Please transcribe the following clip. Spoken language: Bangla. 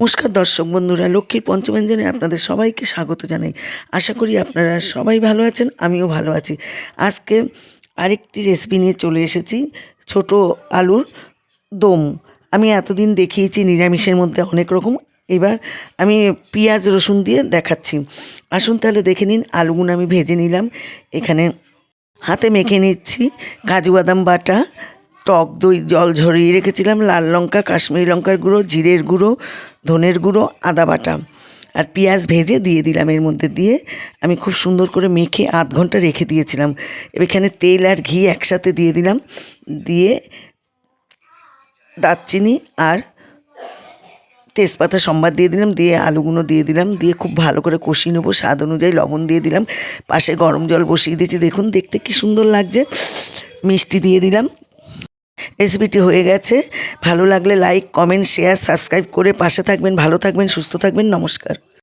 নমস্কার দর্শক বন্ধুরা, লক্ষ্মীর পঞ্চব্যঞ্জনে আপনাদের সবাইকে স্বাগত জানাই। আশা করি আপনারা সবাই ভালো আছেন, আমিও ভালো আছি। আজকে আরেকটি রেসিপি নিয়ে চলে এসেছি, ছোট আলুর দম। আমি এতদিন দেখিয়েছি নিরামিষের মধ্যে অনেক রকম, এবার আমি পেঁয়াজ রসুন দিয়ে দেখাচ্ছি। আসুন তাহলে দেখে নিন। আলুগুলো আমি ভেজে নিলাম, এখানে হাতে মেখে নিচ্ছি কাজু বাদাম বাটা, টক দই জল ঝরিয়ে রেখেছিলাম, লাল লঙ্কা, কাশ্মীরি লঙ্কার গুঁড়ো, জিরের গুঁড়ো, ধনের গুঁড়ো, আদা বাটা আর পেঁয়াজ ভেজে দিয়ে দিলাম। এর মধ্যে দিয়ে আমি খুব সুন্দর করে মেখে আধ ঘন্টা রেখে দিয়েছিলাম। এখানে তেল আর ঘি একসাথে দিয়ে দিলাম, দিয়ে দারচিনি আর তেজপাতা সম্বাদ দিয়ে দিলাম, দিয়ে আলুগুলো দিয়ে দিলাম, দিয়ে খুব ভালো করে কষিয়ে নেবো। স্বাদ অনুযায়ী লবণ দিয়ে দিলাম। পাশে গরম জল বসিয়ে দিয়েছি, দেখুন দেখতে কি সুন্দর লাগছে। মিষ্টি দিয়ে দিলাম। রেসিপিটি হয়ে গেছে। ভালো লাগলে লাইক, কমেন্ট, শেয়ার, সাবস্ক্রাইব করে পাশে থাকবেন। ভালো থাকবেন, সুস্থ থাকবেন। নমস্কার।